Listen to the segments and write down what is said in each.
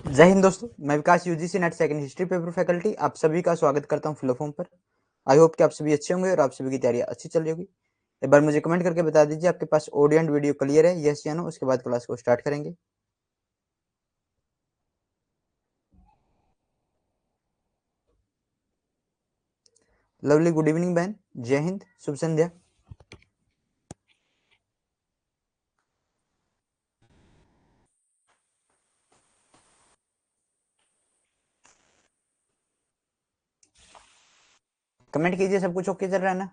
जय हिंद दोस्तों, मैं Vikas UGC NET second history paper faculty आप सभी का स्वागत करता हूं फ्लोफॉर्म पर। आई होप कि आप सभी अच्छे होंगे और आप सभी की तैयारी अच्छी चल रही होगी। एक बार मुझे कमेंट करके बता दीजिए आपके पास ऑडियो एंड वीडियो क्लियर है, यस या नो। उसके बाद क्लास को स्टार्ट करेंगे। लवली गुड इवनिंग बहन, जय हिंद, शुभ संध्या। कमेंट कीजिए, सब कुछ ओके चल रहा है ना?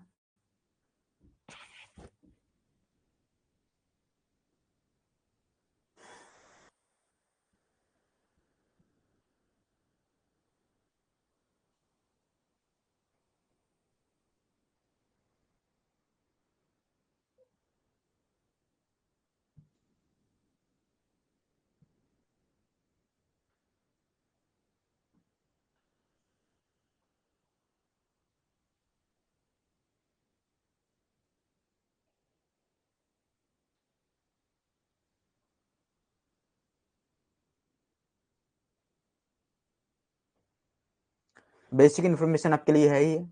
बेसिक इन्फॉर्मेशन आपके लिए है ही है।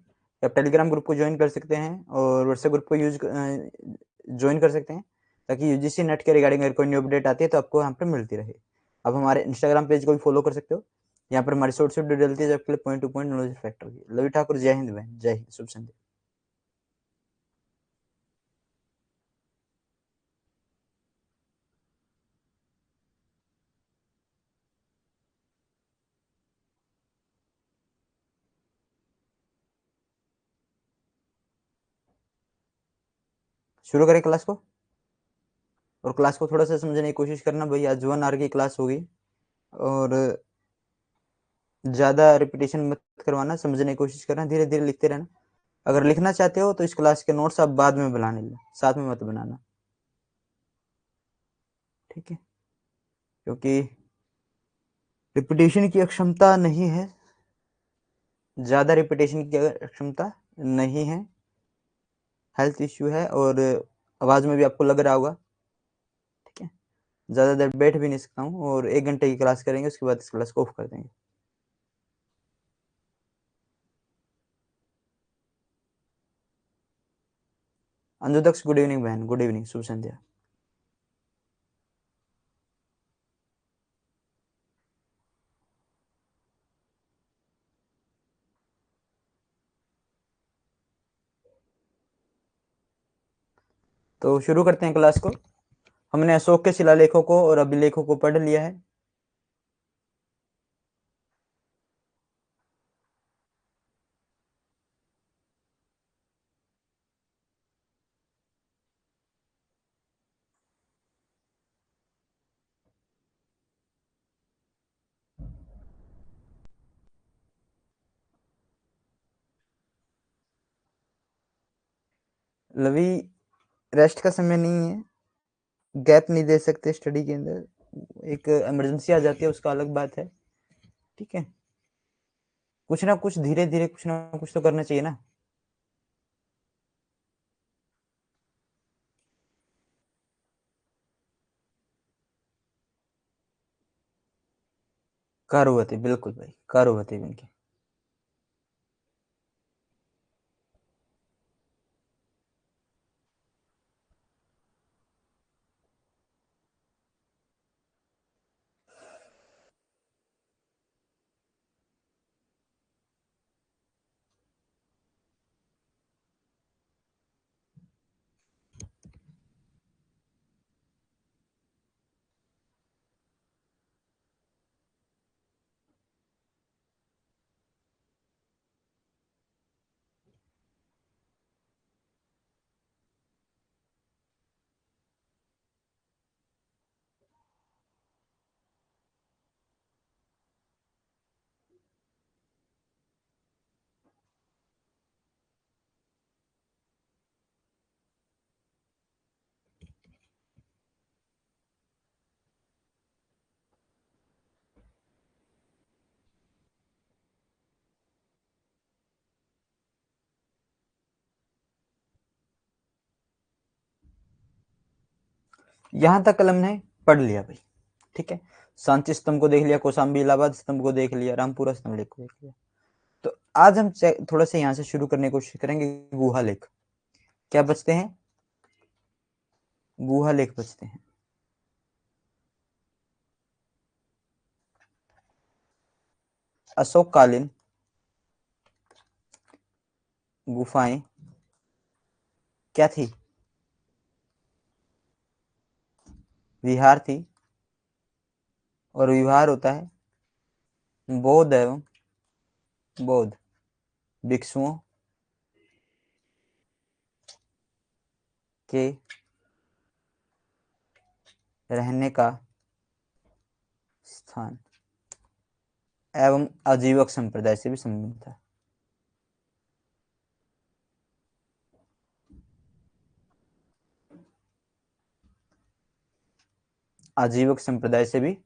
आप टेलीग्राम ग्रुप को ज्वाइन कर सकते हैं और व्हाट्सएप ग्रुप को ज्वाइन कर सकते हैं, ताकि यूजीसी नेट के रिगार्डिंग अगर कोई न्यू अपडेट आती है तो आपको यहाँ पर मिलती रहे। आप हमारे इंस्टाग्राम पेज को भी फॉलो कर सकते हो। यहाँ पर हमारी शॉर्ट वीडियो डलती है जो आपके लिए point two point knowledge factor की। लवी ठाकुर, जय हिंद बहन, जय हिंद, शुभ संध्या। शुरू करें क्लास को, और क्लास को थोड़ा सा समझने की कोशिश करना भाई। आज 1 आवर की क्लास होगी और ज़्यादा रिपीटेशन मत करवाना, समझने की कोशिश करना, धीरे धीरे लिखते रहना। अगर लिखना चाहते हो तो इस क्लास के नोट्स आप बाद में बनाने लो, साथ में मत बनाना, ठीक है? क्योंकि रिपीटेशन की अक्षमता नहीं है, ज़्यादा रिपीटेशन की अक्षमता नहीं है, हेल्थ इश्यू है और आवाज़ में भी आपको लग रहा होगा, ठीक है? ज़्यादा देर बैठ भी नहीं सकता हूँ और 1 घंटे की क्लास करेंगे, उसके बाद इस क्लास को ऑफ कर देंगे। अंजुदक्ष, गुड इवनिंग बहन, गुड इवनिंग, शुभ संध्या। तो शुरू करते हैं क्लास को। हमने अशोक के शिलालेखों को और अभिलेखों को पढ़ लिया है। लवी, रेस्ट का समय नहीं है, गैप नहीं दे सकते स्टडी के अंदर। एक इमरजेंसी आ जाती है, उसका अलग बात है, ठीक है? कुछ ना कुछ धीरे धीरे कुछ ना कुछ तो करना चाहिए ना। कारुवती, बिल्कुल भाई, कारुवती बन के। यहाँ तक कलम ने पढ़ लिया भाई। ठीक है, सांची स्तंभ को देख लिया, कौशाम्बी इलाहाबाद स्तंभ को देख लिया, रामपुरा स्तंभ लेख को देख लिया। तो आज हम थोड़ा सा यहाँ से शुरू करने की कोशिश करेंगे। गुहा लेख क्या बचते हैं? गुहा लेख बचते हैं। अशोककालीन गुफाएं क्या थी? विहार थी, और विहार होता है बौद्ध एवं बौद्ध भिक्षुओं के रहने का स्थान एवं आजीवक संप्रदाय से भी संबंध था। आजीवक संप्रदाय से भी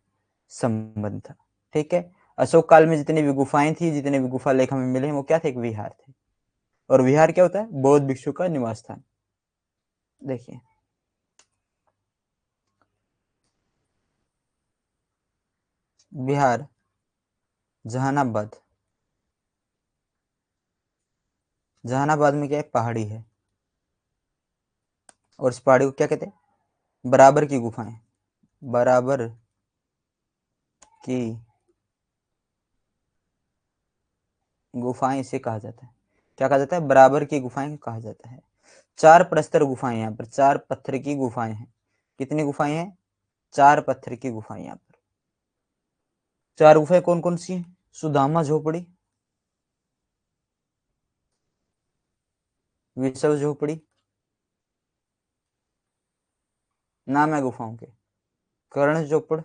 संबंध था। ठीक है, अशोक काल में जितनी भी गुफाएं थी, जितने भी गुफा लेख हमें मिले हैं, वो क्या थे? एक विहार थे। और विहार क्या होता है? बौद्ध भिक्षु का निवास स्थान। देखिए, बिहार जहानाबाद, जहानाबाद में क्या है? पहाड़ी है, और इस पहाड़ी को क्या कहते हैं? बराबर की गुफाएं, बराबर की गुफाएं इसे कहा जाता है। क्या कहा जाता है? बराबर की गुफाएं कहा जाता है। 4 प्रस्तर गुफाएं यहाँ पर, 4 पत्थर की गुफाएं हैं। कितनी गुफाएं हैं? 4 पत्थर की गुफाएं यहाँ पर। 4 गुफाएं कौन कौन सी हैं? सुदामा झोपड़ी, विषव झोपड़ी, नाम है गुफाओं के, कर्ण चोपड़,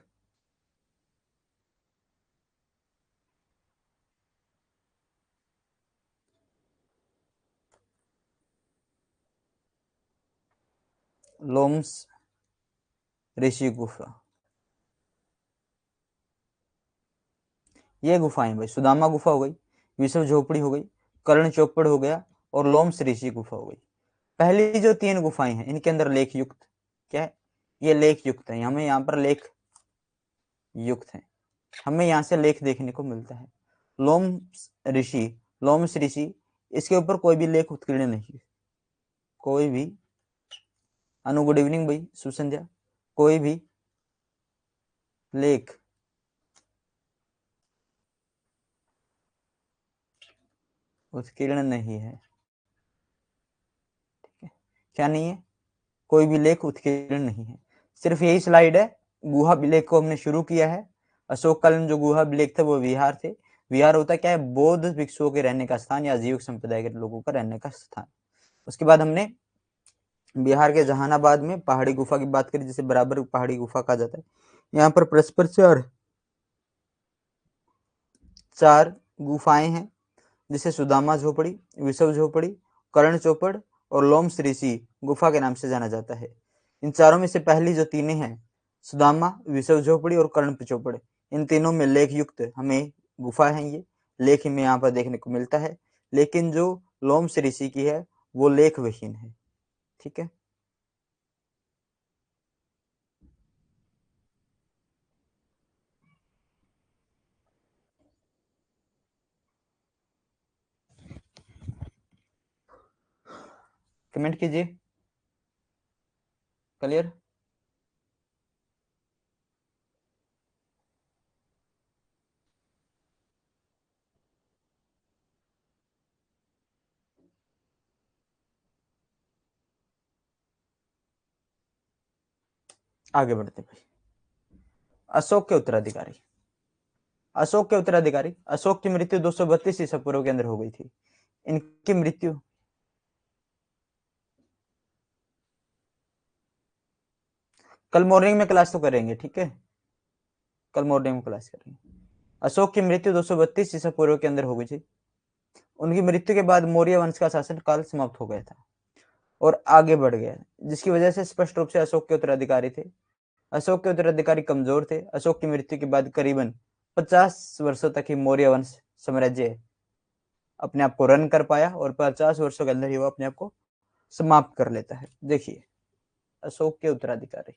लोम्स ऋषि गुफा। ये गुफाएं भाई, सुदामा गुफा हो गई, विषव झोपड़ी हो गई, कर्ण चोपड़ हो गया, और लोम्स ऋषि गुफा हो गई। पहली जो 3 गुफाएं हैं, इनके अंदर लेख युक्त क्या है? ये लेख युक्त है। हमें यहाँ पर लेख युक्त है, हमें यहाँ से लेख देखने को मिलता है। लोम्स ऋषि, इसके ऊपर कोई भी लेख उत्कीर्ण नहीं है, कोई भी। अनु गुड इवनिंग भाई, शुभ संध्या। कोई भी लेख उत्कीर्ण नहीं है। ठीक है, क्या नहीं है? कोई भी लेख उत्कीर्ण नहीं है। सिर्फ यही स्लाइड है, गुहा विलेख को हमने शुरू किया है। अशोक काल में जो गुहा विलेख थे वो विहार थे। विहार होता क्या है? बौद्ध भिक्षुओं के रहने का स्थान या आजीविक संप्रदाय के लोगों का रहने का स्थान। उसके बाद हमने बिहार के जहानाबाद में पहाड़ी गुफा की बात करी, जिसे बराबर पहाड़ी गुफा कहा जाता है। यहाँ पर परस्पर 4 गुफाएं हैं, जिसे सुदामा झोपड़ी, विषव झोपड़ी, कर्ण चौपड़ और लोम्स ऋषि गुफा के नाम से जाना जाता है। इन चारों में से पहली जो 3 हैं, सुदामा, विषव झोपड़ी और कर्ण चौपड़, इन तीनों में लेख युक्त हमें गुफा है। ये लेख हमें यहाँ पर देखने को मिलता है, लेकिन जो लोम्स ऋषि की है वो लेख विहीन है। ठीक है, कमेंट कीजिए। क्लियर? आगे बढ़ते भाई। अशोक के उत्तराधिकारी, अशोक के उत्तराधिकारी, अशोक की मृत्यु 232 ईसा पूर्व के अंदर हो गई थी। इनकी मृत्यु कल मॉर्निंग में क्लास तो करेंगे, ठीक है, कल मॉर्निंग में क्लास करेंगे। अशोक की मृत्यु 232 ईसा पूर्व के अंदर हो गई थी। उनकी मृत्यु के बाद मौर्य वंश का शासन काल समाप्त हो गया था और आगे बढ़ गया, जिसकी वजह से स्पष्ट रूप से अशोक के उत्तराधिकारी थे। अशोक के उत्तराधिकारी कमजोर थे। अशोक की मृत्यु के बाद करीबन 50 वर्षों तक ही मौर्य वंश साम्राज्य अपने आप को रन कर पाया, और 50 वर्षों के अंदर ही वो अपने आप को समाप्त कर लेता है। देखिए, अशोक के उत्तराधिकारी,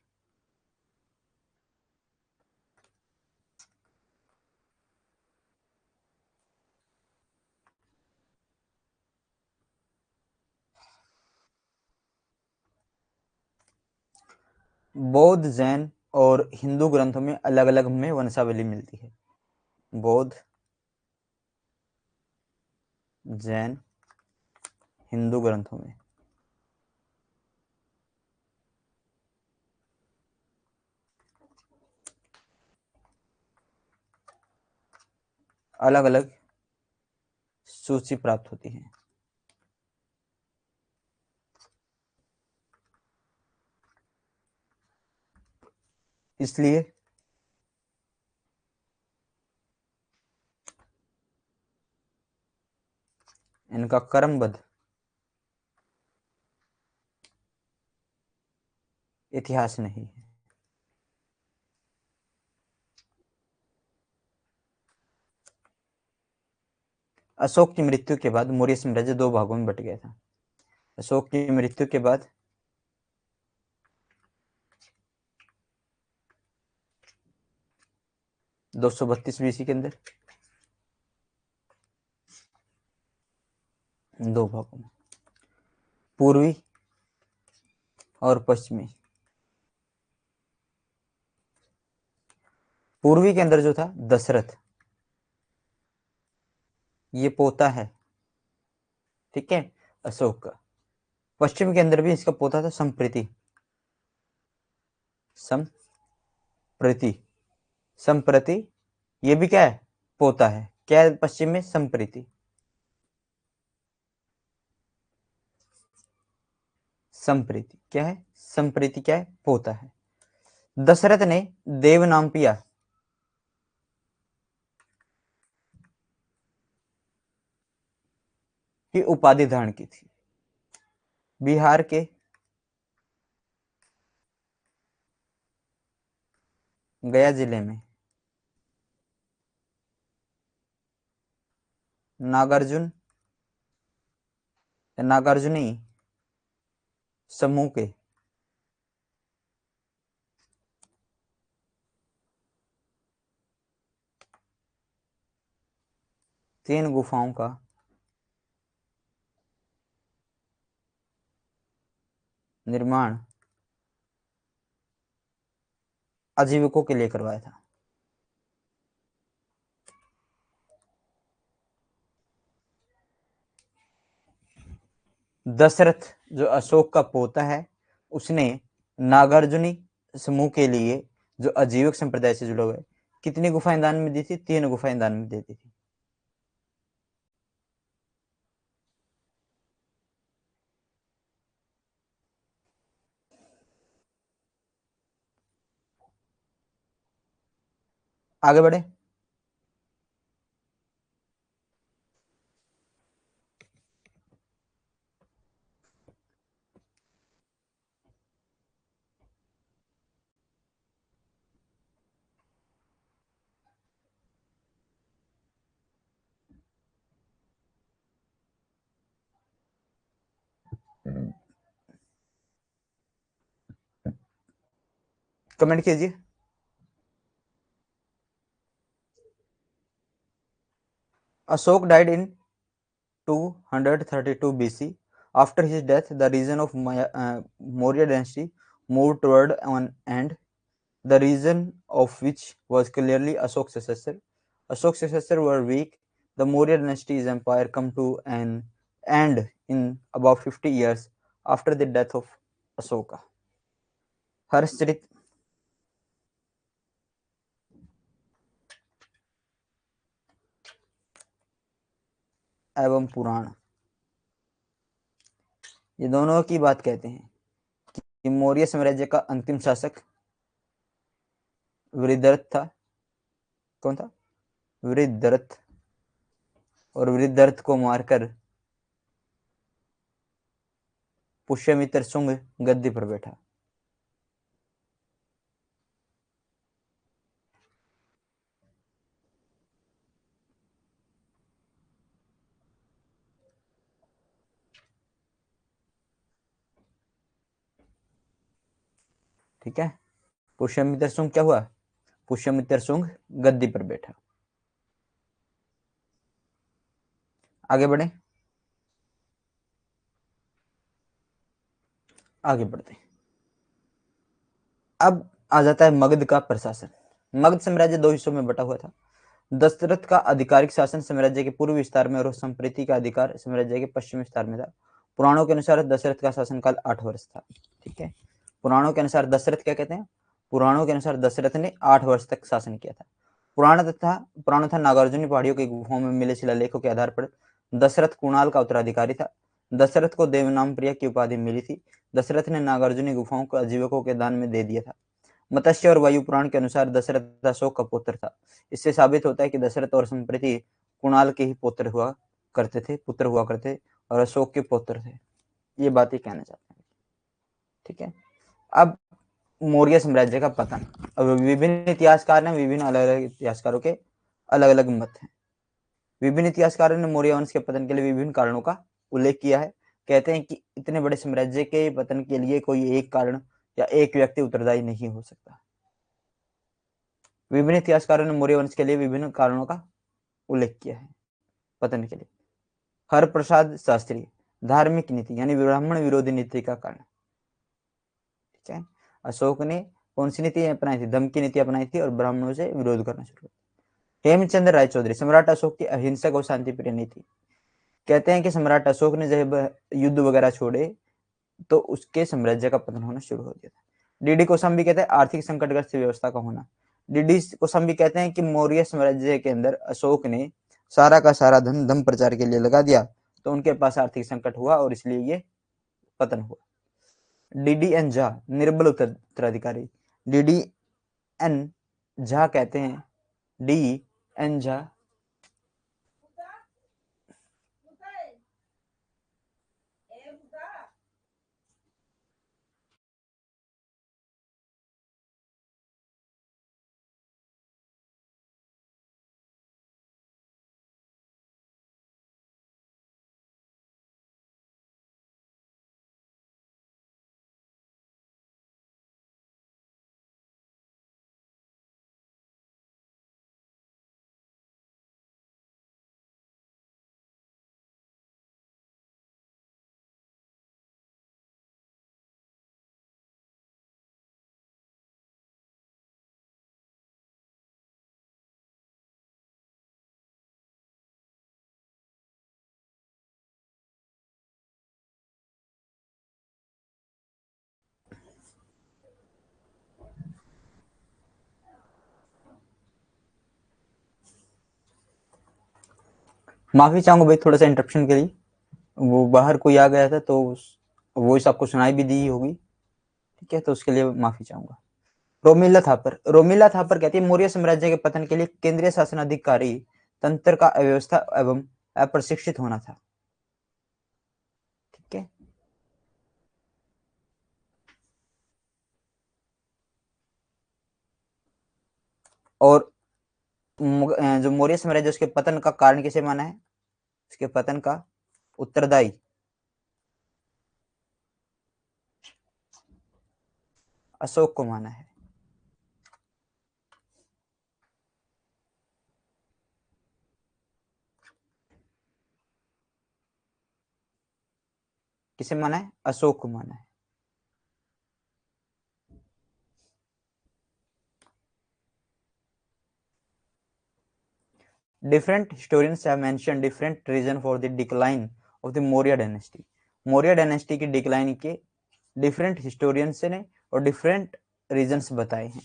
बौद्ध, जैन और हिंदू ग्रंथों में अलग अलग हमें वंशावली मिलती है। बौद्ध, जैन, हिंदू ग्रंथों में अलग अलग सूची प्राप्त होती है। इसलिए इनका क्रमबद्ध इतिहास नहीं है। अशोक की मृत्यु के बाद मौर्य साम्राज्य दो भागों में बट गया था। अशोक की मृत्यु के बाद 232 बीसी के अंदर दो भागों में, पूर्वी और पश्चिमी। पूर्वी के अंदर जो था दशरथ, ये पोता है, ठीक है, अशोक का। पश्चिम के अंदर भी इसका पोता था संप्रति। संप्रति, संप्रति ये भी क्या है, पोता है। क्या है पश्चिम में, संप्रति। संप्रीति क्या है, संप्रीति क्या है, पोता है। दशरथ ने देव नाम पिया की उपाधि धारण की थी। बिहार के गया जिले में नागार्जुन, नागार्जुनी समूह के तीन गुफाओं का निर्माण आजीविकों के लिए करवाया था। दशरथ जो अशोक का पोता है, उसने नागार्जुनी समूह के लिए, जो आजीविक संप्रदाय से जुड़े हुए, कितनी गुफाएं दान में दी थी, 3 गुफाएं दान में देती थी। आगे बढ़े। कमेंट कीजिए। Ashok died in 232 BC. After his death, the region of Maurya dynasty moved toward an end, the region of which was clearly Ashok's successor. Ashok's successors were weak. The Maurya dynasty's empire come to an end in about 50 years after the death of Ashoka. Harshacharita एवं पुराण, ये दोनों की बात कहते हैं कि मौर्य साम्राज्य का अंतिम शासक वृद्धरथ था। कौन था, वृद्धरथ। और वृद्धरथ को मारकर पुष्यमित्र शुंग गद्दी पर बैठा। ठीक है, पुष्यमित्र शुंग क्या हुआ, पुष्यमित्र शुंग गद्दी पर बैठा। आगे बढ़े, आगे बढ़ते हैं। अब आ जाता है मगध का प्रशासन। मगध साम्राज्य दो हिस्सों में बटा हुआ था। दशरथ का आधिकारिक शासन साम्राज्य के पूर्व विस्तार में और संप्रीति का अधिकार साम्राज्य के पश्चिम विस्तार में था। पुराणों के अनुसार दशरथ का शासनकाल 8 वर्ष था। ठीक है, पुराणों के अनुसार दशरथ क्या कहते हैं, पुराणों के अनुसार दशरथ ने 8 वर्ष तक शासन किया था। पुराण था नागार्जुनी पहाड़ियों की गुफाओं में मिले शिलालेखों के आधार पर दशरथ कुणाल का उत्तराधिकारी था। दशरथ को देवनाम प्रिय की उपाधि मिली थी। दशरथ ने नागार्जुनी गुफाओं को आजीविकों के दान में दे दिया था। मत्स्य और वायु पुराण के अनुसार दशरथ अशोक का पुत्र था। इससे साबित होता है कि दशरथ और संप्रति कुणाल के ही पुत्र हुआ करते और अशोक के पुत्र थे। ये बात ही कहना चाहते हैं। ठीक है, अब मौर्य साम्राज्य का पतन। अब विभिन्न इतिहासकार ने विभिन्न अलग अलग इतिहासकारों के अलग अलग मत हैं। विभिन्न इतिहासकारों ने मौर्य वंश के पतन के लिए विभिन्न कारणों का उल्लेख किया है। कहते हैं कि इतने बड़े साम्राज्य के पतन के लिए कोई एक कारण या एक व्यक्ति उत्तरदायी नहीं हो सकता। विभिन्न इतिहासकारों ने मौर्य वंश के लिए विभिन्न कारणों का उल्लेख किया है पतन के लिए। हरप्रसाद शास्त्री, धार्मिक नीति यानी ब्राह्मण विरोधी नीति का कारण। ठीक है, अशोक ने कौन सी नीति अपनाई थी, धम्म की नीति अपनाई थी और ब्राह्मणों से विरोध करना शुरू किया। हेमचंद्र राय चौधरी, सम्राट अशोक की अहिंसक और शांतिप्रिय नीति। कहते हैं कि सम्राट अशोक ने जब युद्ध वगैरह छोड़े तो उसके साम्राज्य का पतन होना शुरू हो गया था। डीडी कोशाम्बी कहते हैं आर्थिक संकटग्रस्त व्यवस्था का होना। डीडी कोशाम्बी कहते हैं कि मौर्य साम्राज्य के अंदर अशोक ने सारा का सारा धन धर्म प्रचार के लिए लगा दिया, तो उनके पास आर्थिक संकट हुआ और इसलिए ये पतन हुआ। डीडी एन झा, निर्बल उत्तराधिकारी। डीडी एन झा कहते हैं, डी एन झा माफी चाहूंगा भाई थोड़ा सा इंटरप्शन के लिए, वो बाहर कोई आ गया था तो वॉइस आपको सुनाई भी दी होगी। ठीक है, तो उसके लिए माफी चाहूंगा। रोमिला थापर कहती है मौर्य साम्राज्य के पतन के लिए केंद्रीय शासन अधिकारी तंत्र का अव्यवस्था एवं अप्रशिक्षित होना था। ठीक है, और जो मौर्य साम्राज्य उसके पतन का कारण किसे माना है, उसके पतन का उत्तरदायी अशोक को माना है। किसे माना है, अशोक को माना है। Different historians have mentioned different reason for the decline of the Maurya dynasty. Maurya dynasty की डिक्लाइन के डिफरेंट हिस्टोरियंस ने और डिफरेंट रीजंस बताए हैं।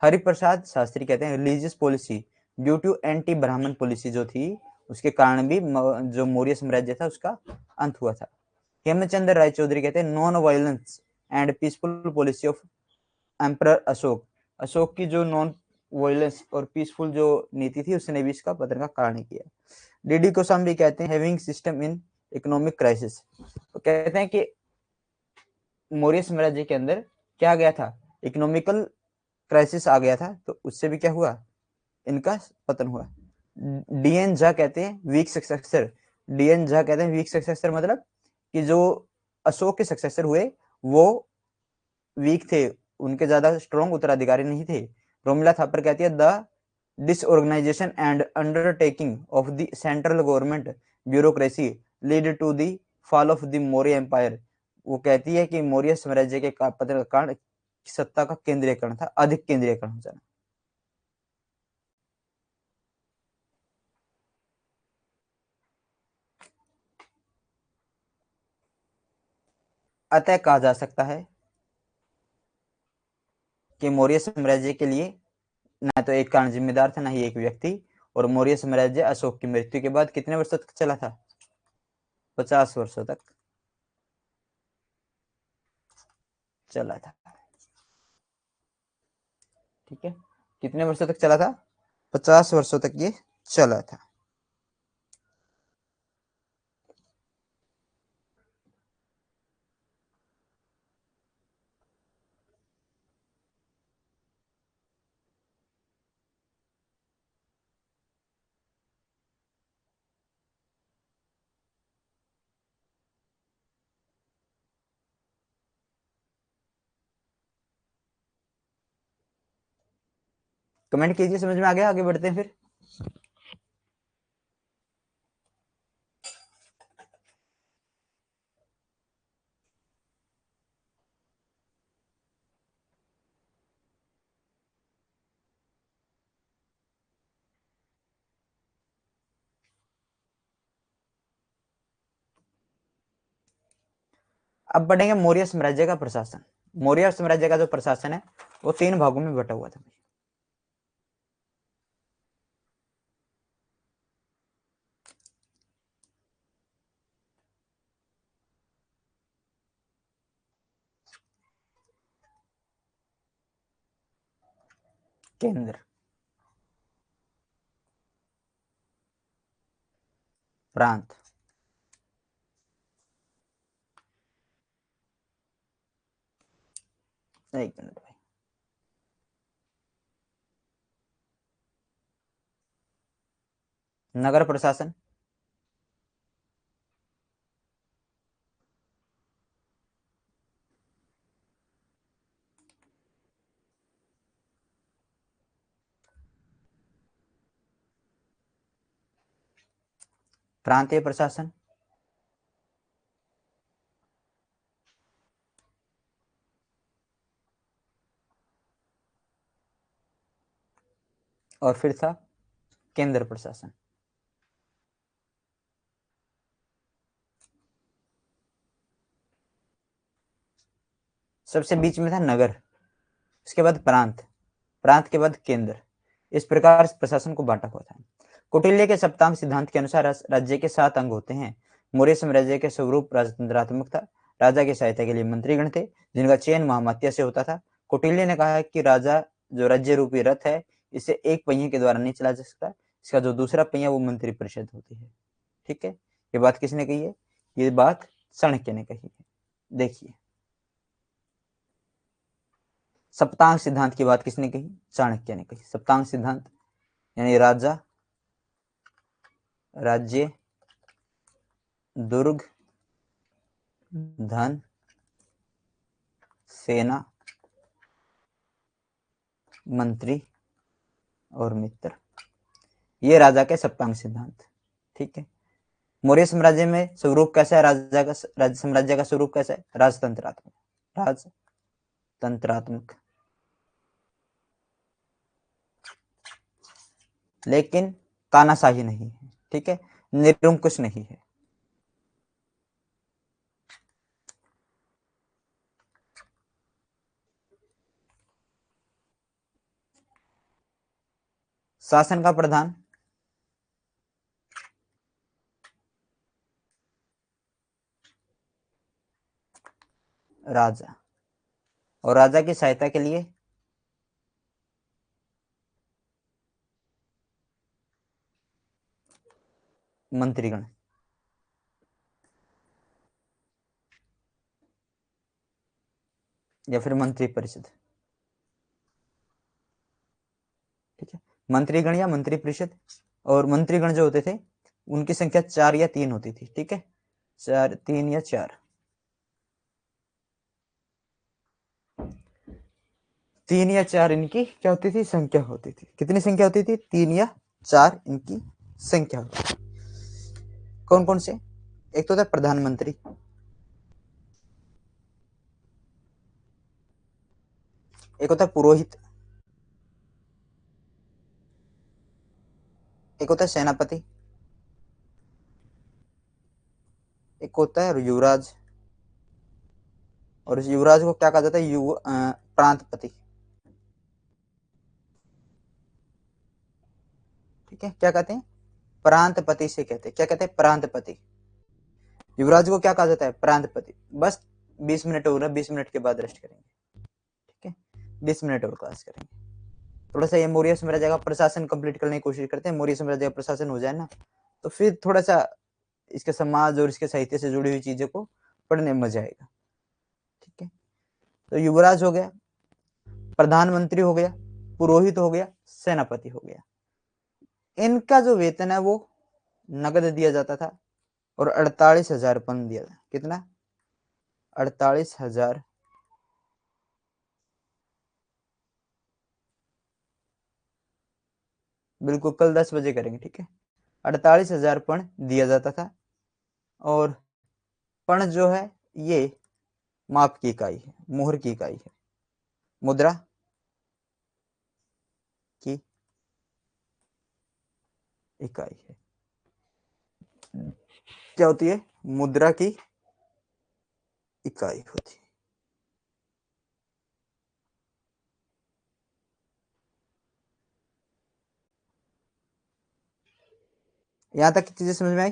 हरिप्रसाद शास्त्री कहते हैं religious policy due to anti Brahmin policy जो थी उसके कारण भी जो मौर्य साम्राज्य था उसका अंत हुआ था। हेमचंद्र राय चौधरी कहते हैं non violence and peaceful policy of emperor Ashok. Ashok की जो नॉन वायलेंस और पीसफुल जो नीति थी उसने भी इसका पतन का कारण किया। डीडी कोशाम्बी कहते हैं having system in economic crisis. तो कहते हैं कि मौर्य साम्राज्य के अंदर क्या गया था, इकोनॉमिकल क्राइसिस आ गया था, तो उससे भी क्या हुआ, इनका पतन हुआ। डीएन झा कहते हैं वीक सक्सेसर। डीएन झा कहते हैं वीक सक्सेसर मतलब कि जो अशोक के सक्सेसर हुए वो वीक थे, उनके ज्यादा स्ट्रॉन्ग उत्तराधिकारी नहीं थे। रोमिला थापर कहती है the disorganisation and undertaking of the central government bureaucracy lead to the fall of the Maurya empire. वो कहती है कि मौर्य साम्राज्य के पतन का कारण सत्ता का केंद्रीयकरण था, अधिक केंद्रीयकरण हो जाना। अतः कहा जा सकता है कि मौर्य साम्राज्य के लिए न तो एक कारण जिम्मेदार था, न ही एक व्यक्ति। और मौर्य साम्राज्य अशोक की मृत्यु के बाद कितने वर्षों तक चला था? 50 वर्षों तक चला था। ठीक है, कितने वर्षों तक चला था? 50 वर्षों तक ये चला था। कमेंट कीजिए, समझ में आ गया? आगे बढ़ते हैं फिर। अब बढ़ेंगे मौर्य साम्राज्य का प्रशासन। मौर्य साम्राज्य का जो प्रशासन है वो 3 भागों में बटा हुआ था। केंद्र, प्रांत, एक मिनट भाई, नगर प्रशासन, प्रांतीय प्रशासन, और फिर था केंद्र प्रशासन। सबसे बीच में था नगर, उसके बाद प्रांत, प्रांत के बाद केंद्र। इस प्रकार प्रशासन को बांटा हुआ था। कौटिल्य के सप्तांग सिद्धांत के अनुसार राज्य के 7 अंग होते हैं। मौर्य साम्राज्य के स्वरूप राजतंत्रात्मक था। राजा की सहायता के लिए मंत्रीगण थे, जिनका चयन महामात्य से होता था। कौटिल्य ने कहा कि राजा जो राज्य रूपी रथ है, इसे एक पहिए के द्वारा नहीं चला जा सकता, इसका जो दूसरा पहिया वो मंत्री परिषद होती है। ठीक है, ये बात किसने कही है? ये बात चाणक्य ने कही है। देखिए, सप्तांग सिद्धांत की बात किसने कही? चाणक्य ने कही। सप्तांग सिद्धांत यानी राजा, राज्य, दुर्ग, धन, सेना, मंत्री और मित्र, ये राजा के सप्तांग सिद्धांत। ठीक है, मौर्य साम्राज्य में स्वरूप कैसा है? राज्य साम्राज्य का स्वरूप कैसा है? राजतंत्रात्मक, राजतंत्रात्मक, लेकिन तानाशाही नहीं है। ठीक है, निरंकुश नहीं है। शासन का प्रधान राजा, और राजा की सहायता के लिए मंत्रीगण, या फिर मंत्री परिषद। ठीक है, मंत्रीगण या मंत्री परिषद। और मंत्रीगण जो होते थे उनकी संख्या 4 या 3 होती थी। ठीक है, 4, 3 या 4, 3 या 4 इनकी क्या होती थी? संख्या होती थी। कितनी संख्या होती थी? 3 या 4 इनकी संख्या होती थी। कौन कौन से? एक तो था प्रधानमंत्री, एक होता है पुरोहित, एक होता है सेनापति, एक होता है युवराज, और इस युवराज को क्या कहा जाता है? प्रांतपति। ठीक है, क्या कहते हैं? प्रांतपति से कहते हैं। क्या कहते हैं? प्रांतपति। युवराज को क्या कहा जाता है? प्रांतपति। बस 20 मिनट हो रहा है, 20 मिनट के बाद रेस्ट करेंगे। ठीक है, 20 मिनट और क्लास करेंगे। थोड़ा सा ये मौर्य साम्राज्य का प्रशासन कंप्लीट करने की कोशिश करते हैं। मौर्य साम्राज्य का प्रशासन हो जाए ना, तो फिर थोड़ा सा इसके समाज और इसके साहित्य से जुड़ी हुई चीजों को पढ़ने में मजा आएगा। ठीक है, तो युवराज हो गया, प्रधानमंत्री हो गया, पुरोहित हो गया, सेनापति हो गया। इनका जो वेतन है वो नगद दिया जाता था और 48,000 पन दिया था। कितना? 48,000। बिल्कुल कल 10 बजे करेंगे। ठीक है, 48,000 पण दिया जाता था। और पण जो है ये माप की इकाई है, मोहर की इकाई है, मुद्रा की इकाई है। क्या होती है? मुद्रा की इकाई होती है। यहां तक की चीजें समझ में आई?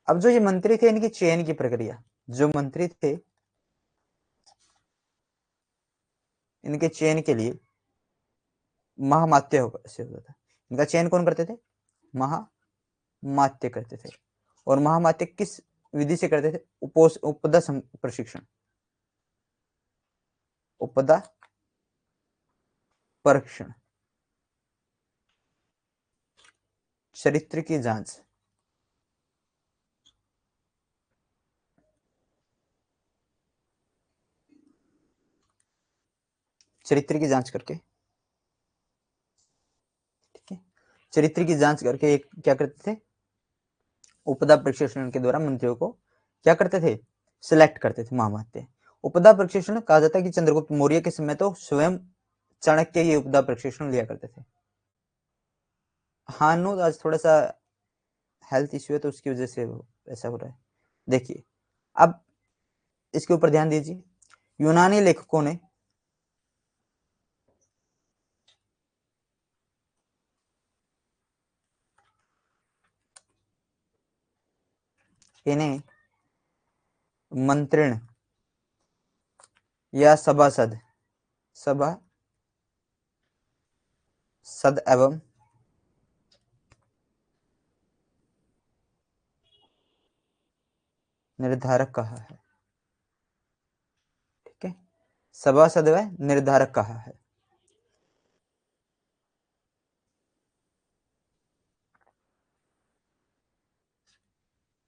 अब जो ये मंत्री थे, इनकी चयन की प्रक्रिया, जो मंत्री थे इनके चयन के लिए महामात्य से होता था। इनका चयन कौन करते थे? महामात्य करते थे। और महामात्य किस विधि से करते थे? उपदा प्रशिक्षण, उपदा परीक्षण, चरित्र की जांच, चरित्र की जांच करके, ठीक है, चरित्र की जांच करके एक क्या करते थे? उपदा प्रशिक्षण के द्वारा मंत्रियों को क्या करते थे? सिलेक्ट करते थे महामात्य। उपदा प्रशिक्षण कहा जाता है कि चंद्रगुप्त मौर्य के समय तो स्वयं चाणक्य ये उपदा प्रशिक्षण लिया करते थे। हाँ नो, आज थोड़ा सा हेल्थ इश्यू है तो उसकी वजह से ऐसा हो रहा है। देखिए, अब इसके ऊपर ध्यान दीजिए। यूनानी लेखकों ने इन्हें मंत्रिण या सभासद एवं निर्धारक कहा है। ठीक है, सभासद व निर्धारक कहा है।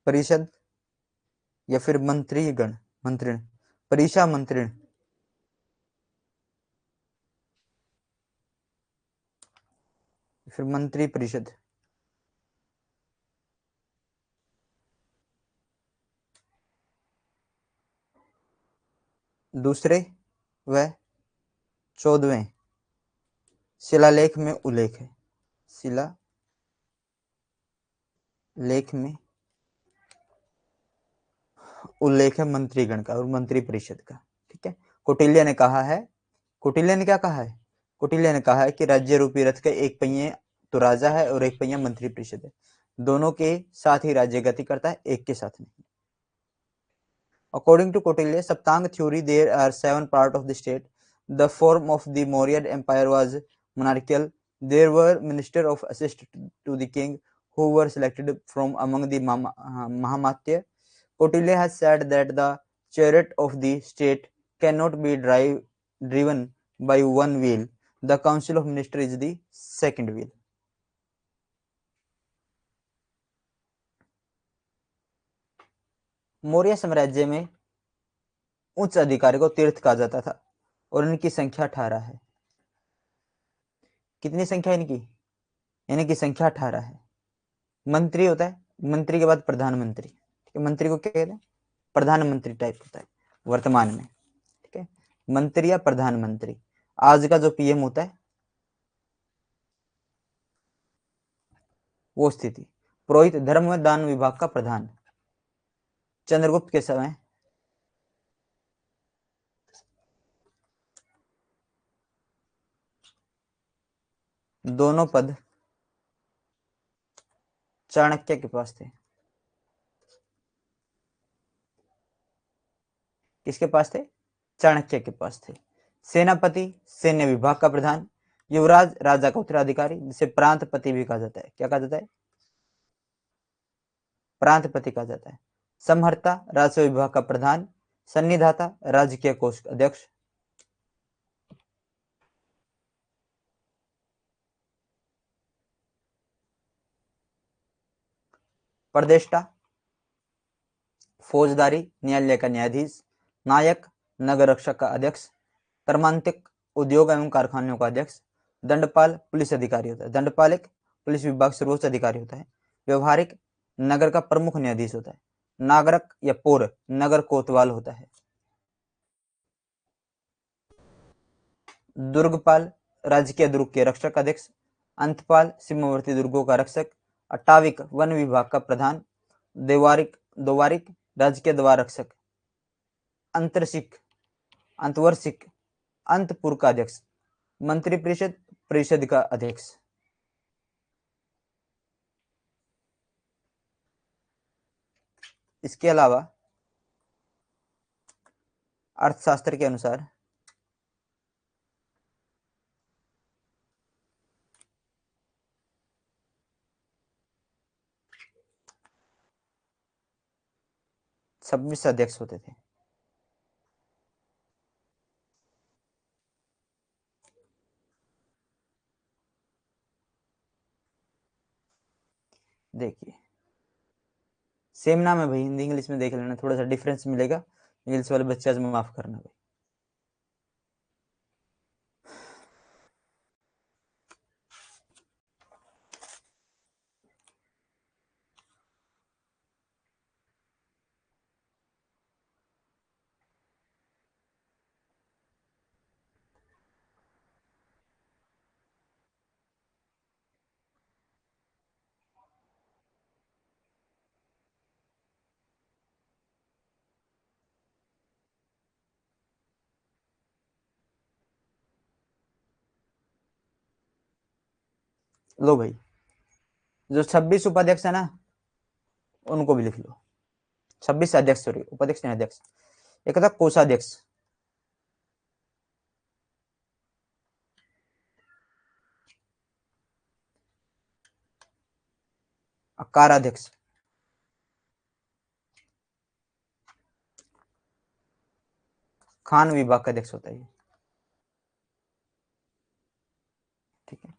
परिषद या फिर मंत्रीगण, मंत्रिण, परिषा मंत्रिण, फिर मंत्री परिषद। दूसरे व 14वें शिलालेख में उल्लेख है, शिला लेख में उल्लेख है मंत्रीगण का और मंत्री परिषद का। ठीक है, कौटिल्य ने कहा है, कौटिल्य ने क्या कहा है? कौटिल्य ने कहा है कि राज्य रूपी रथ के एक पहिए तो राजा है और एक पहिया मंत्री परिषद है। दोनों के साथ ही राज्य गति करता है, एक के साथ नहीं। According to Kautilya, Saptanga theory, there are 7 part of the state, The form of the Maurya Empire was monarchical. There were ministers of assistance to the king who were selected from among the Mahamatya. Kautilya has said that the chariot of the state cannot be driven by one wheel. The council of ministers is the second wheel. Maurya साम्राज्य में उच्च अधिकारी को तीर्थ कहा जाता था और इनकी संख्या 18 है। कितनी संख्या इनकी? इनकी संख्या 18 है। मंत्री होता है, मंत्री के बाद प्रधानमंत्री। ठीक है, मंत्री को क्या कहते हैं? प्रधानमंत्री टाइप होता है वर्तमान में। ठीक है, मंत्री या प्रधानमंत्री। आज का जो पीएम होता है वो स्थिति। पुरोहित धर्म व दान विभाग का प्रधान। चंद्रगुप्त के समय दोनों पद चाणक्य के पास थे। किसके पास थे? चाणक्य के पास थे। सेनापति सैन्य विभाग का प्रधान। युवराज राजा का उत्तराधिकारी, जिसे प्रांतपति भी कहा जाता है। क्या कहा जाता है? प्रांतपति कहा जाता है। समहर्ता राजस्व विभाग का प्रधान। सन्निधाता राजकीय कोष अध्यक्ष। प्रदेष्टा फौजदारी न्यायालय का न्यायाधीश। नायक नगर रक्षक का अध्यक्ष। कर्मांतिक उद्योग एवं कारखानों का अध्यक्ष। दंडपाल पुलिस अधिकारी होता है। दंडपाल एक पुलिस विभाग सर्वोच्च अधिकारी होता है। व्यवहारिक नगर का प्रमुख न्यायाधीश होता है। नागरक या पौर नगर कोतवाल होता है। दुर्गपाल राजकीय दुर्ग के रक्षक अध्यक्ष। अंतपाल सीमावर्ती दुर्गों का रक्षक। अटाविक वन विभाग का प्रधान। दोवारिक राजकीय द्वार रक्षक। अंतरशिक अंतवर्षिक अंतपुर का अध्यक्ष। मंत्री परिषद का अध्यक्ष। इसके अलावा अर्थशास्त्र के अनुसार छब्बीस अध्यक्ष होते थे। देखिए सेम नाम है भाई, हिंदी इंग्लिश में देख लेना, थोड़ा सा डिफरेंस मिलेगा। इंग्लिश वाले बच्चे आज माफ करना भाई। लो भाई, जो 26 उपाध्यक्ष है ना उनको भी लिख लो। 26 अध्यक्ष, सॉरी उपाध्यक्ष नहीं अध्यक्ष। एक था कोषाध्यक्ष, काराध्यक्ष, खान विभाग का अध्यक्ष होता है। ठीक है,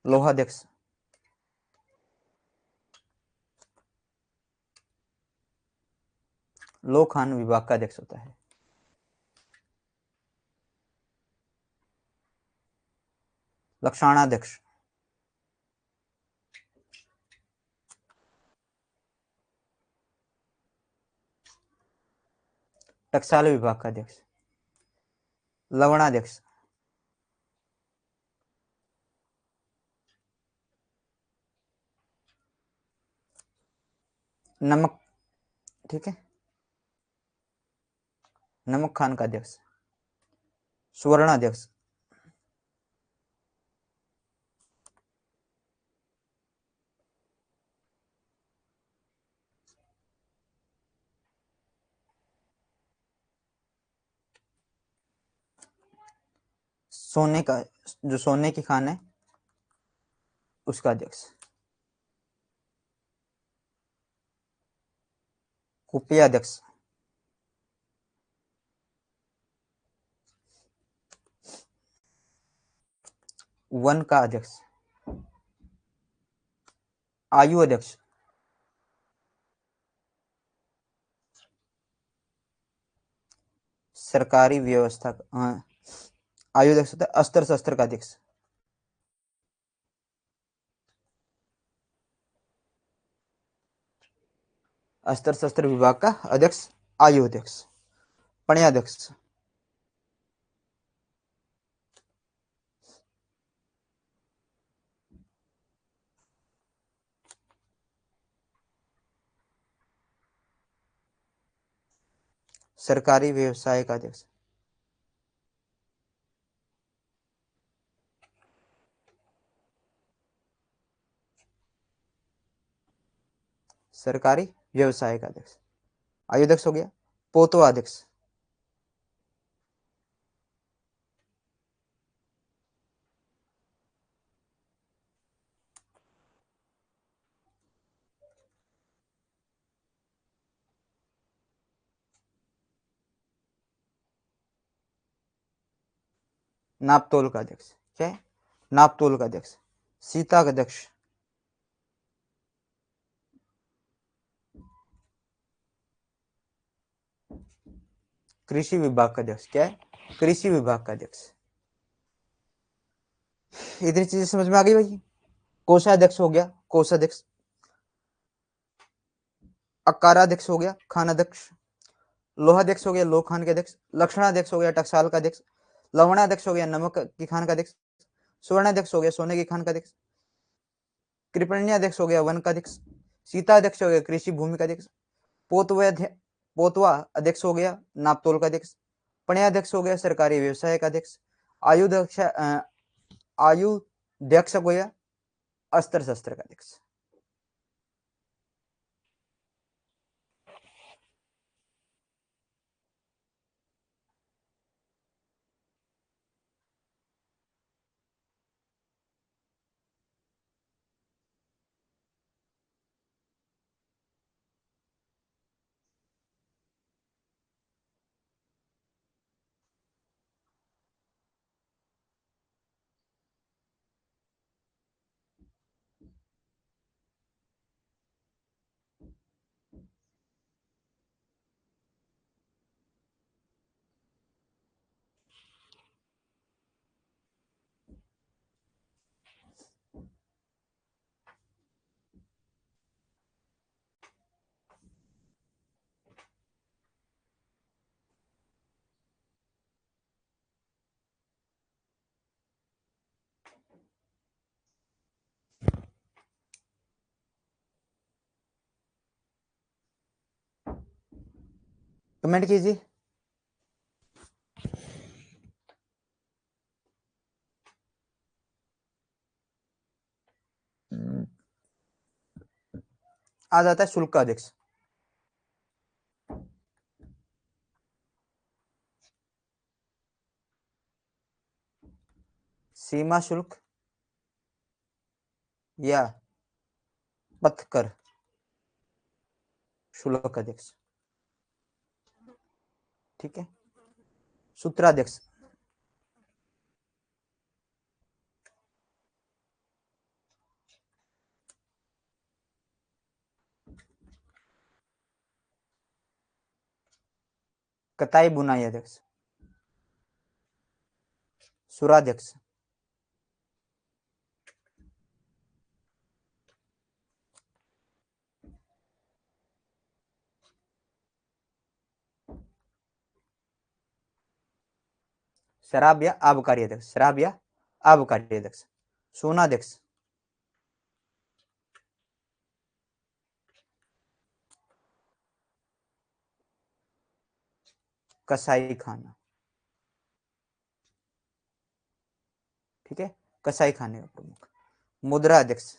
लोहाध्यक्ष, लो खान विभाग का अध्यक्ष होता है। लक्षणाध्यक्ष, टकसाल विभाग का अध्यक्ष। लवणाध्यक्ष, नमक, ठीक है, नमक खान का अध्यक्ष। सुवर्णाध्यक्ष, सोने का, जो सोने की खान है उसका अध्यक्ष। खुफिया अध्यक्ष। वन का अध्यक्ष। आयु अध्यक्ष। सरकारी व्यवस्था आयु अध्यक्ष होता है अस्त्र शस्त्र का अध्यक्ष। अस्त्र शस्त्र विभाग का अध्यक्ष आयु अध्यक्ष। पण्याध्यक्ष। सरकारी व्यवसाय का अध्यक्ष। सरकारी व्यवसाय का अध्यक्ष। आयु अध्यक्ष हो गया। पोतवा अध्यक्ष। नापतोल का अध्यक्ष। क्या है? नापतोल का अध्यक्ष। सीता का अध्यक्ष। कृषि विभाग का अध्यक्ष। क्या है? कृषि विभाग का अध्यक्ष। इतनी चीजें समझ में आ गई भाई। कोषाध्यक्ष हो गया कोषाध्यक्ष। अकाराध्यक्ष हो गया खानाध्यक्ष। लोहाध्यक्ष हो गया लोह खान के अध्यक्ष। लक्षणाध्यक्ष हो गया टकसाल का अध्यक्ष। लवणाध्यक्ष हो गया नमक की खान का अध्यक्ष। सुवर्णाध्यक्ष हो गया सोने की खान का अध्यक्ष। कृपण्याध्यक्ष हो गया वन का अध्यक्ष। सीताध्यक्ष हो गया कृषि भूमि का अध्यक्ष। पोतवा अध्यक्ष हो गया नापतोल का अध्यक्ष। पण्याध्यक्ष हो गया सरकारी व्यवसाय का अध्यक्ष। आयुध्यक्ष हो गया अस्त्र शस्त्र का अध्यक्ष। कमेंट कीजिए। आ जाता है शुल्क का अध्यक्ष। सीमा शुल्क या पथकर शुल्क अध्यक्ष। ठीक है। सूत्राध्यक्ष। कताई बुनाई अध्यक्ष। सुराध्यक्ष। शराब या आबकारी अध्यक्ष। शराब या आबकारी अध्यक्ष। सोनाध्यक्ष। कसाई खाना। ठीक है। कसाई खाने का प्रमुख। मुद्रा अध्यक्ष।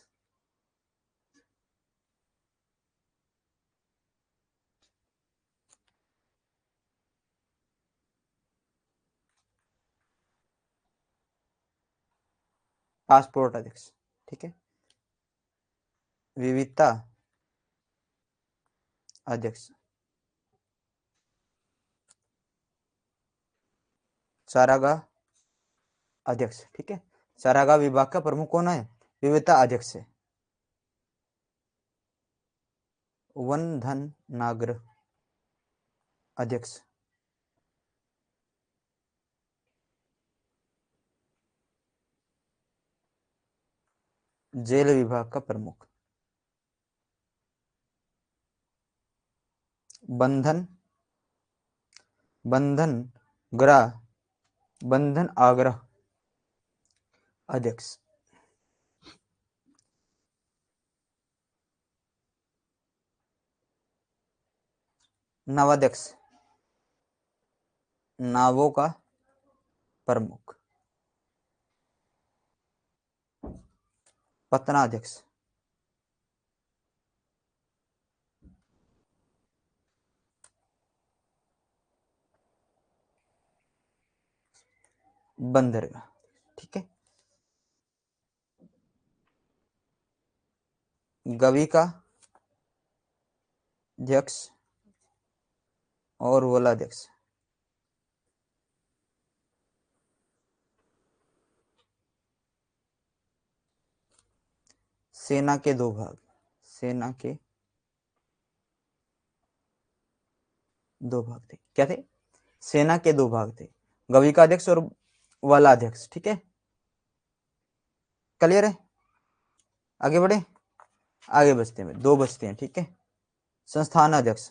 पासपोर्ट अध्यक्ष, ठीक है। विविधता अध्यक्ष, चारागाह अध्यक्ष, ठीक है। चारागाह विभाग का प्रमुख कौन है? विविधता अध्यक्ष है। वन धन नागर अध्यक्ष, जेल विभाग का प्रमुख, बंधन गृह बंधन आग्रह अध्यक्ष, नवाध्यक्ष नावों का प्रमुख, पत्तनाध्यक्ष, बंदरगाह, ठीक है। गवी का अध्यक्ष और वलाध्यक्ष, सेना के दो भाग, सेना के दो भाग थे, क्या थे? सेना के दो भाग थे, गवी का अध्यक्ष और वलाध्यक्ष, ठीक है। क्लियर है? आगे बढ़े, आगे बचते हैं, दो बचते हैं, ठीक है। संस्थान अध्यक्ष,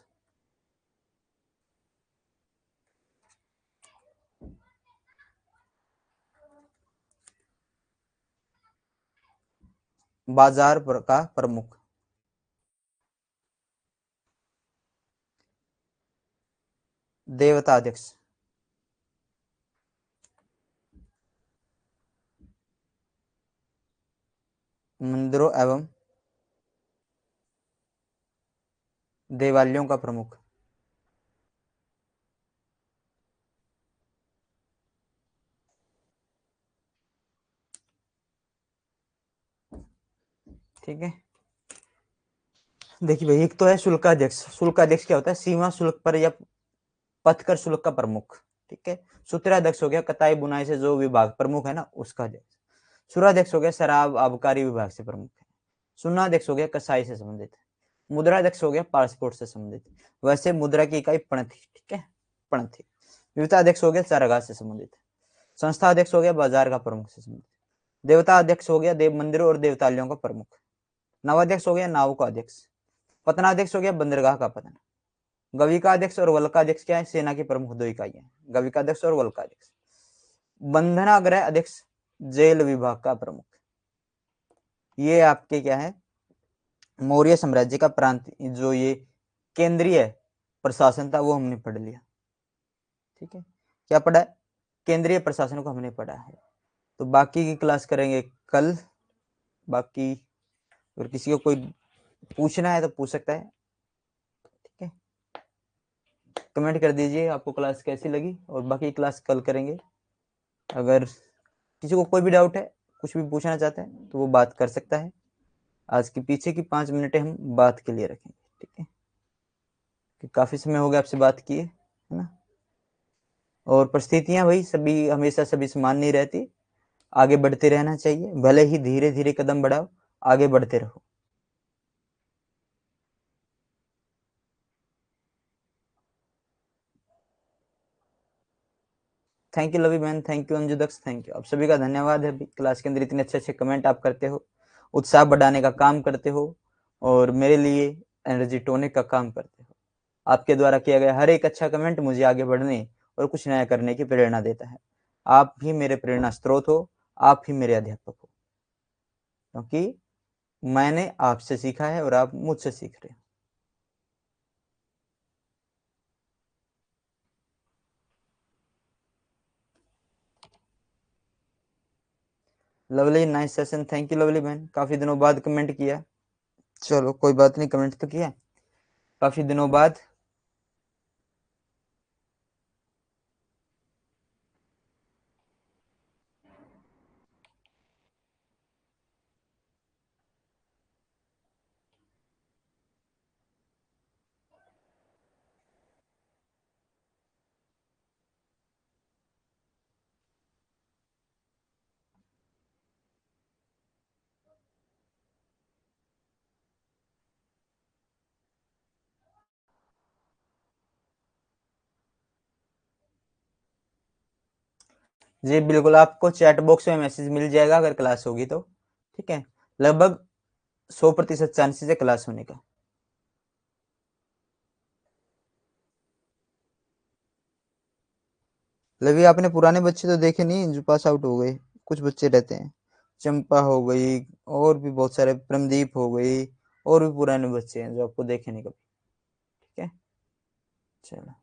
बाजार का प्रमुख, देवता अध्यक्ष, मंदिरों एवं देवालयों का प्रमुख, ठीक है। देखिए भाई, एक तो है शुल्काध्यक्ष। शुल्काध्यक्ष क्या होता है? सीमा शुल्क पर या पथकर शुल्क का प्रमुख, ठीक है। सूत्राध्यक्ष हो गया कताई बुनाई से जो विभाग प्रमुख है ना, उसका अध्यक्ष। सुराध्यक्ष हो गया शराब आबकारी विभाग से प्रमुख है। सुन्नाध्यक्ष हो गया कसाई से संबंधित है। मुद्राध्यक्ष हो गया पासपोर्ट से संबंधित। वैसे मुद्रा की इकाई पणथी, ठीक है, पणथी। विविधताध्यक्ष हो गया चारागाह से संबंधित। संस्था अध्यक्ष हो गया बाजार का प्रमुख से संबंधित। देवता अध्यक्ष हो गया देव मंदिरों और देवतालयों का प्रमुख। नवाध्यक्ष हो गया नाव का अध्यक्ष। पतनाध्यक्ष हो गया बंदरगाह का पतन। गविकाध्यक्ष और वल्काध्यक्ष क्या है? सेना की प्रमुख दो इकाइयां, गविकाध्यक्ष और वल्काध्यक्ष। बंधनागृह अध्यक्ष जेल विभाग का प्रमुख। ये आपके क्या है? मौर्य साम्राज्य का प्रांत, जो ये केंद्रीय प्रशासन था, वो हमने पढ़ लिया, ठीक है। क्या पढ़ा है? केंद्रीय प्रशासन को हमने पढ़ा है। तो बाकी की क्लास करेंगे कल। बाकी अगर किसी को कोई पूछना है तो पूछ सकता है, ठीक है। कमेंट कर दीजिए आपको क्लास कैसी लगी, और बाकी क्लास कल करेंगे। अगर किसी को कोई भी डाउट है, कुछ भी पूछना चाहते हैं, तो वो बात कर सकता है। आज की पीछे की 5 मिनटें हम बात के लिए रखेंगे, ठीक है, कि काफी समय हो गया आपसे बात किए, है ना। और परिस्थितियां भाई सभी हमेशा सभी समान नहीं रहती, आगे बढ़ते रहना चाहिए, भले ही धीरे धीरे कदम बढ़ाओ, आगे बढ़ते रहो। Thank you Lavi man, thank you Anju Daksh, thank you. आप सभी का धन्यवाद है, क्लास के अंदर इतने अच्छे अच्छे कमेंट आप करते हो, उत्साह बढ़ाने का काम करते हो, और मेरे लिए एनर्जी टोनिक का काम करते हो। आपके द्वारा किया गया हर एक अच्छा कमेंट मुझे आगे बढ़ने और कुछ नया करने की प्रेरणा देता है। आप ही मेरे प्रेरणा स्रोत हो, आप ही मेरे अध्यापक हो, क्योंकि मैंने आपसे सीखा है और आप मुझसे सीख रहे हो। Lovely, nice session, thank you lovely बहन, काफी दिनों बाद कमेंट किया। चलो कोई बात नहीं, कमेंट तो किया काफी दिनों बाद। जी बिल्कुल, आपको चैट बॉक्स में मैसेज मिल जाएगा अगर क्लास होगी तो, ठीक है। लगभग 100% चांसेस है क्लास होने का। लवी, आपने पुराने बच्चे तो देखे नहीं जो पास आउट हो गए? कुछ बच्चे रहते हैं, चंपा हो गई, और भी बहुत सारे, प्रमदीप हो गई, और भी पुराने बच्चे हैं जो आपको देखे नहीं कभी, ठीक है। चलो,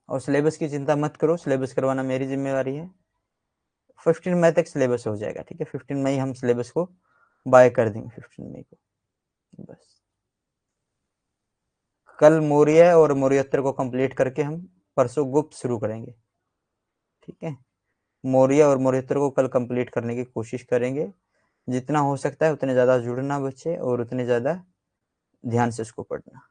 और सिलेबस की चिंता मत करो, सिलेबस करवाना मेरी जिम्मेवारी है। 15 मई तक सिलेबस हो जाएगा, ठीक है। 15 मई हम सिलेबस को बाय कर देंगे, 15 मई को बस। कल मौर्य और मौर्योत्तर को कंप्लीट करके हम परसों गुप्त शुरू करेंगे, ठीक है। मौर्य और मौर्योत्तर को कल कंप्लीट करने की कोशिश करेंगे। जितना हो सकता है उतने ज़्यादा जुड़ना बच्चे, और उतने ज़्यादा ध्यान से उसको पढ़ना।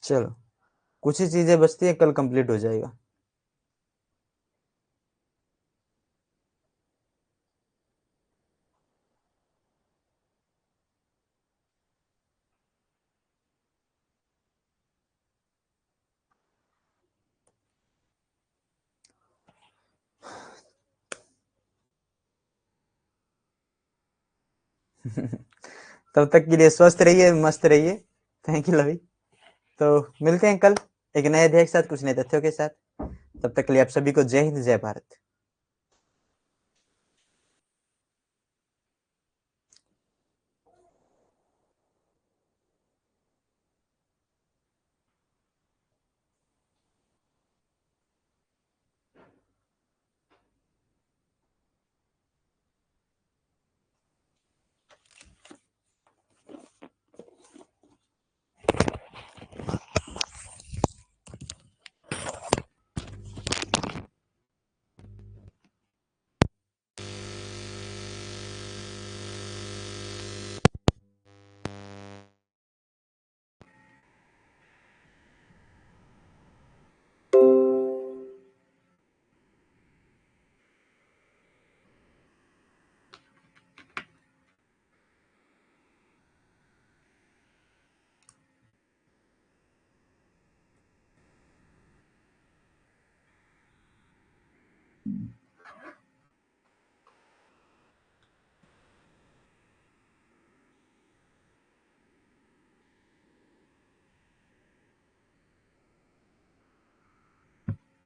चलो, कुछ ही चीज़ें बचती है, कल कंप्लीट हो जाएगा। तब तक के लिए स्वस्थ रहिए, मस्त रहिए। थैंक यू लवी। तो मिलते हैं कल एक नए अध्याय के साथ, कुछ नए तथ्यों के साथ। तब तक के लिए आप सभी को जय हिंद, जय भारत।